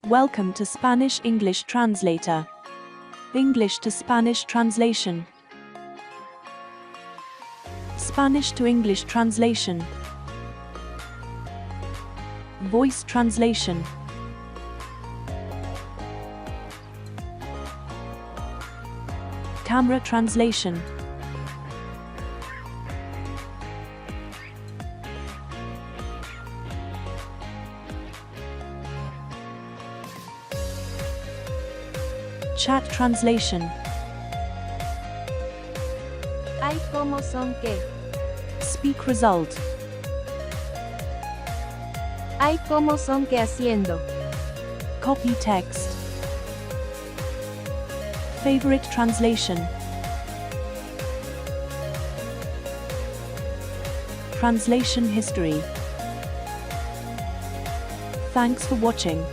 Welcome to Spanish English Translator. English to Spanish translation. Spanish to English translation. Voice translation. Camera translation. Chat translation. Ay, ¿cómo son qué? Speak result. Ay, ¿cómo son qué haciendo? Copy text. Favorite translation. Translation history. Thanks for watching.